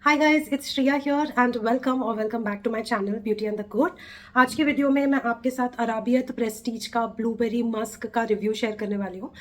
Hi guys, it's Shriya here and welcome back to my channel Beauty and the Good। आज के video में मैं आपके साथ अराबियत प्रेस्टीज का ब्लूबेरी मस्क का रिव्यू शेयर करने वाली हूँ।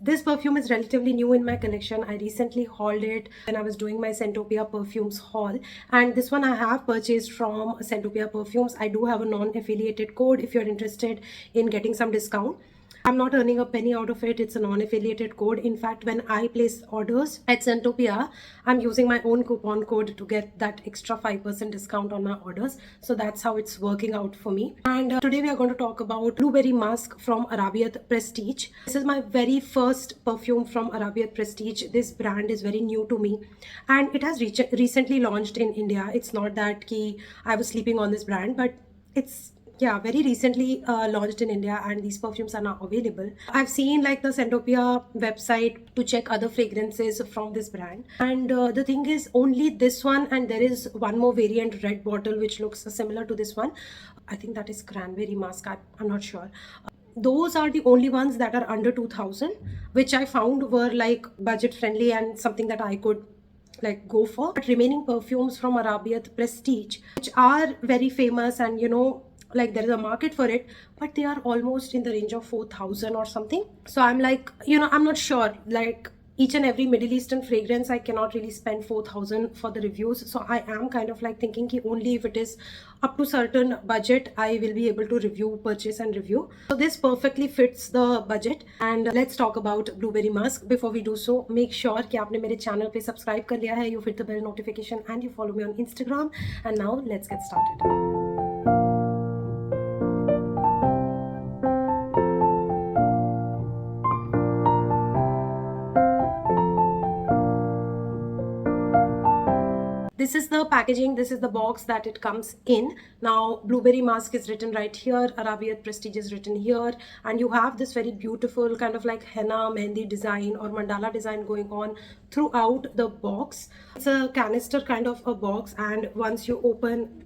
This perfume is relatively new in my collection. I recently hauled it when I was doing my Scentopia perfumes haul, and this one I have purchased from Scentopia perfumes. I do have a non-affiliated code if you're interested in getting some discount. I'm not earning a penny out of it. It's a non-affiliated code. In fact, when I place orders at Scentopia, I'm using my own coupon code to get that extra 5% discount on my orders. So that's how it's working out for me. And today we are going to talk about Blueberry Musk from Arabiat Prestige. This is my very first perfume from Arabiat Prestige. This brand is very new to me and it has recently launched in India. It's not that I was sleeping on this brand, but it's very recently launched in India and these perfumes are now available. I've seen like the Scentopia website to check other fragrances from this brand, and the thing is only this one, and there is one more variant, red bottle, which looks similar to this one. I think that is Cranberry Musk. I'm not sure. Those are the only ones that are under 2000, which I found were like budget friendly and something that I could like go for. But remaining perfumes from Arabiat Prestige, which are very famous and like there is a market for it, but they are almost in the range of 4000 or something. So I'm like, I'm not sure, like each and every Middle Eastern fragrance I cannot really spend 4000 for the reviews. So I am kind of like thinking ki only if it is up to certain budget I will be able to purchase and review. So this perfectly fits the budget. And let's talk about Blueberry Musk. Before we do so, make sure कि आपने मेरे channel पे subscribe कर लिया है, you hit the bell notification and you follow me on Instagram. And now let's get started. This is the packaging, this is the box that it comes in. Now Blueberry Musk is written right here, Arabiat Prestige is written here, and you have this very beautiful kind of like henna mehndi design or mandala design going on throughout the box. It's a canister kind of a box, and once you open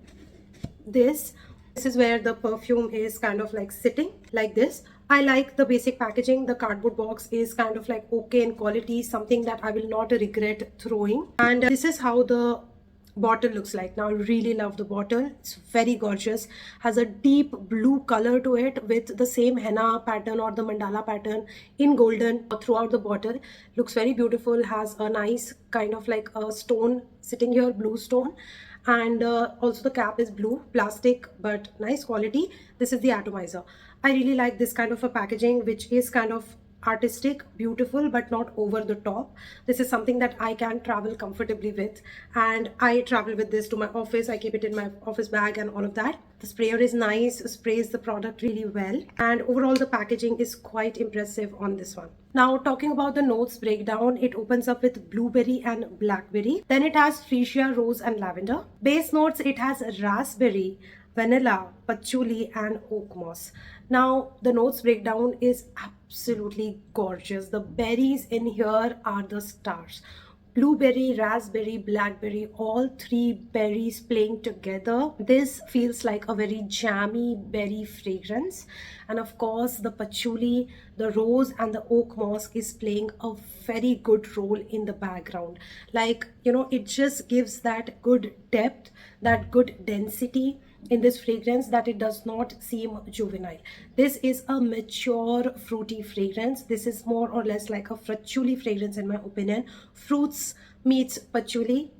this is where the perfume is kind of like sitting like this. I like the basic packaging. The cardboard box is kind of like okay in quality, something that I will not regret throwing. And this is how the bottle looks like. Now I really love the bottle. It's very gorgeous, has a deep blue color to it with the same henna pattern or the mandala pattern in golden throughout the bottle. Looks very beautiful, has a nice kind of like a stone sitting here, blue stone, and also the cap is blue plastic but nice quality. This is the atomizer. I really like this kind of a packaging, which is kind of artistic, beautiful, but not over the top. This is something that I can travel comfortably with, and I travel with this to my office. I keep it in my office bag and all of that. The sprayer is nice, sprays the product really well, and overall the packaging is quite impressive on this one. Now talking about the notes breakdown, it opens up with blueberry and blackberry, then it has freesia, rose and lavender. Base notes, it has raspberry, vanilla, patchouli and oak moss. Now the notes breakdown is absolutely gorgeous. The berries in here are the stars. Blueberry, raspberry, blackberry, all three berries playing together. This feels like a very jammy berry fragrance. And of course the patchouli, the rose and the oak moss is playing a very good role in the background. Like, it just gives that good depth, that good density in this fragrance, that it does not seem juvenile. This is a mature fruity fragrance. This is more or less like a patchouli fragrance in my opinion. Fruits meets patchouli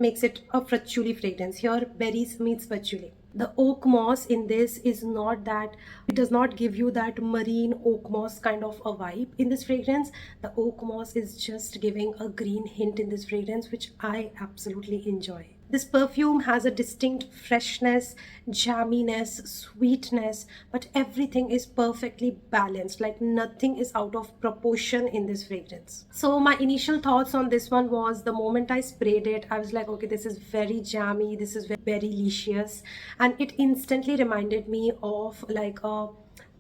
makes it a patchouli fragrance. Here berries meets patchouli. The oak moss in this is not that, it does not give you that marine oak moss kind of a vibe in this fragrance. The oak moss is just giving a green hint in this fragrance, which I absolutely enjoy. This perfume has a distinct freshness, jamminess, sweetness, but everything is perfectly balanced. Like nothing is out of proportion in this fragrance. So my initial thoughts on this one was, the moment I sprayed it, I was like, okay, this is very jammy, this is very delicious, and it instantly reminded me of like a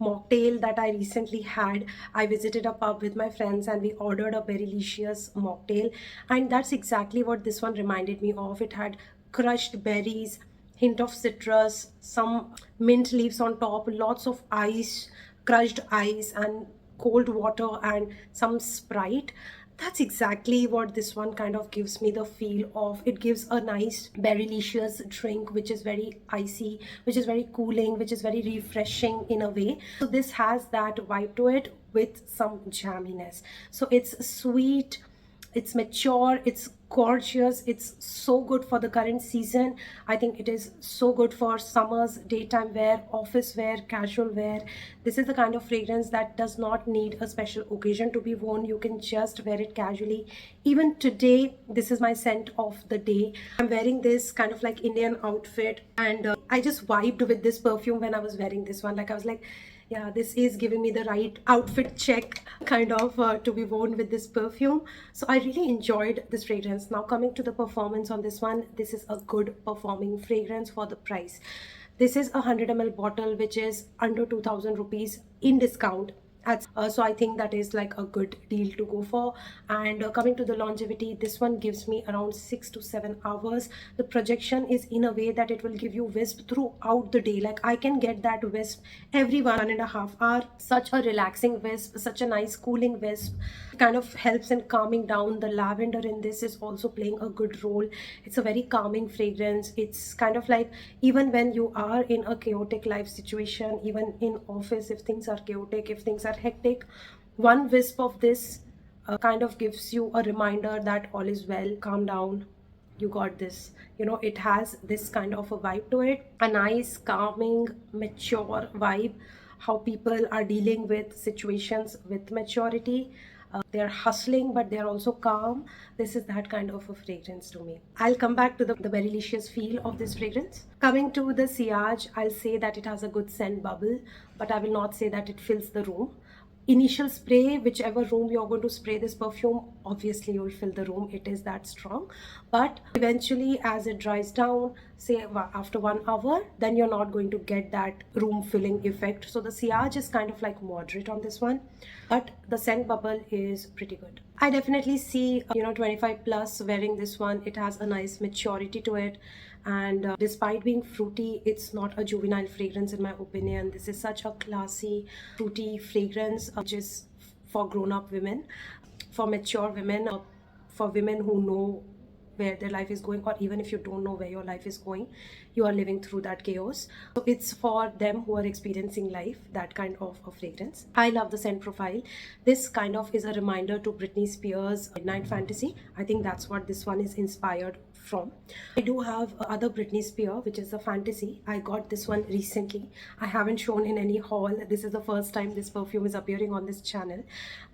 mocktail that I recently had. I visited a pub with my friends and we ordered a very delicious mocktail, and that's exactly what this one reminded me of. It had crushed berries, hint of citrus, some mint leaves on top, lots of ice, crushed ice and cold water and some Sprite. That's exactly what this one kind of gives me the feel of. It gives a nice berrylicious drink which is very icy, which is very cooling, which is very refreshing in a way. So this has that vibe to it with some jamminess. So it's sweet, it's mature, it's gorgeous, it's so good for the current season. I think it is so good for summers, daytime wear, office wear, casual wear. This is the kind of fragrance that does not need a special occasion to be worn. You can just wear it casually. Even today, this is my scent of the day. I'm wearing this kind of like Indian outfit, and I just vibed with this perfume when I was wearing this one. Like I was like, yeah, this is giving me the right outfit check kind of to be worn with this perfume. So I really enjoyed this fragrance. Now coming to the performance on this one, this is a good performing fragrance for the price. This is a 100 ml bottle which is under 2000 rupees in discount. So I think that is like a good deal to go for. And coming to the longevity, this one gives me around 6 to 7 hours. The projection is in a way that it will give you wisp throughout the day. Like I can get that wisp every 1.5 hours. Such a relaxing wisp, such a nice cooling wisp. It kind of helps in calming down. The lavender in this is also playing a good role. It's a very calming fragrance. It's kind of like, even when you are in a chaotic life situation, even in office, if things are chaotic, if things are hectic, one wisp of this kind of gives you a reminder that all is well, calm down, you got this. You know, it has this kind of a vibe to it, a nice calming mature vibe, how people are dealing with situations with maturity. They're hustling but they're also calm. This is that kind of a fragrance to me. I'll come back to the very delicious feel of this fragrance. Coming to the sillage, I'll say that it has a good scent bubble, but I will not say that it fills the room. Initial spray, whichever room you're going to spray this perfume, obviously you'll fill the room, it is that strong. But eventually as it dries down, say after 1 hour, then you're not going to get that room filling effect. So the sillage is kind of like moderate on this one, but the scent bubble is pretty good. I definitely see 25 plus wearing this one. It has a nice maturity to it, and despite being fruity, it's not a juvenile fragrance in my opinion. This is such a classy fruity fragrance, which is for grown-up women, for mature women, for women who know where their life is going, or even if you don't know where your life is going, you are living through that chaos. So it's for them who are experiencing life, that kind of a fragrance. I love the scent profile. This kind of is a reminder to Britney Spears' Midnight Fantasy. I think that's what this one is inspired from. I do have other Britney Spears, which is a fantasy. I got this one recently. I haven't shown in any haul. This is the first time this perfume is appearing on this channel.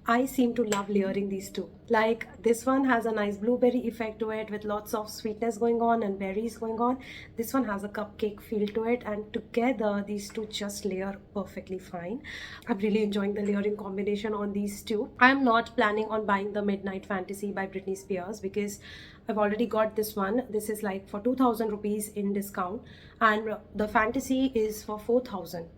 I seem to love layering these two. Like this one has a nice blueberry effect to it with lots of sweetness going on and berries going on. This one has a cupcake feel to it, and together these two just layer perfectly fine. I'm really enjoying the layering combination on these two. I'm not planning on buying the Midnight Fantasy by Britney Spears because I've already got this one. This is like for 2000 rupees in discount, and the Fantasy is for 4000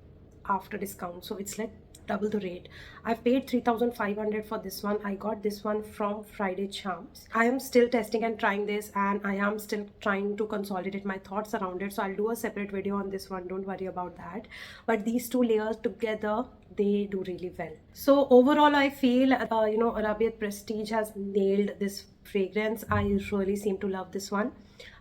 after discount, so it's like double the rate. I've paid 3500 for this one. I got this one from Friday Charms. I am still testing and trying this, and I am still trying to consolidate my thoughts around it, so I'll do a separate video on this one, don't worry about that. But these two layers together, they do really well. So overall I feel Arabiat Prestige has nailed this fragrance. I really seem to love this one.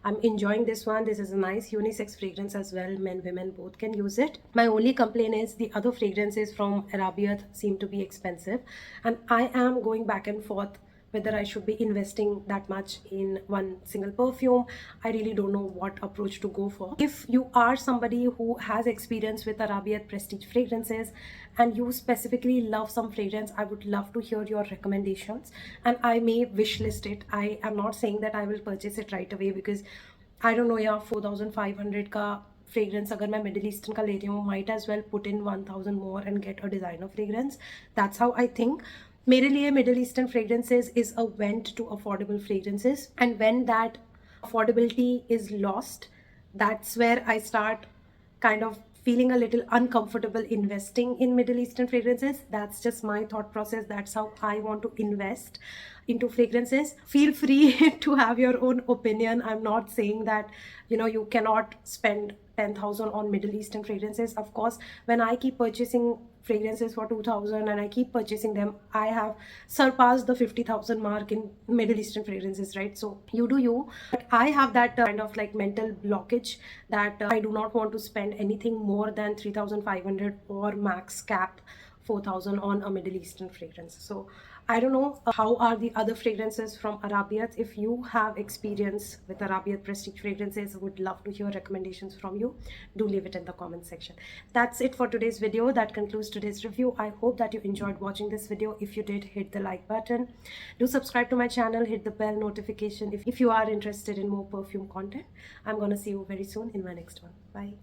I'm enjoying this one. This is a nice unisex fragrance as well. Men, women both can use it. My only complaint is the other fragrances from Arabiat seem to be expensive, and I am going back and forth whether I should be investing that much in one single perfume. I really don't know what approach to go for. If you are somebody who has experience with Arabiat Prestige fragrances and you specifically love some fragrance, I would love to hear your recommendations and I may wish list it. I am not saying that I will purchase it right away because I don't know, yeah, 4500 ka fragrance अगर मैं middle eastern का ले रही हूँ, might as well put in 1000 more and get a designer fragrance. That's how I think. मेरे लिए Middle Eastern fragrances is a vent to affordable fragrances, and when that affordability is lost, that's where I start kind of feeling a little uncomfortable investing in Middle Eastern fragrances. That's just my thought process. That's how I want to invest into fragrances. Feel free to have your own opinion. I'm not saying that you cannot spend 10,000 on Middle Eastern fragrances. Of course, when I keep purchasing fragrances for 2,000 and I keep purchasing them, I have surpassed the 50,000 mark in Middle Eastern fragrances, right? So you do you, but I have that kind of like mental blockage that I do not want to spend anything more than 3,500 or max cap 4,000 on a Middle Eastern fragrance. So I don't know how are the other fragrances from Arabiat. If you have experience with Arabiat Prestige fragrances, would love to hear recommendations from you. Do leave it in the comment section. That's it for today's video. That concludes today's review. I hope that you enjoyed watching this video. If you did, hit the like button. Do subscribe to my channel, hit the bell notification if you are interested in more perfume content. I'm gonna see you very soon in my next one. Bye.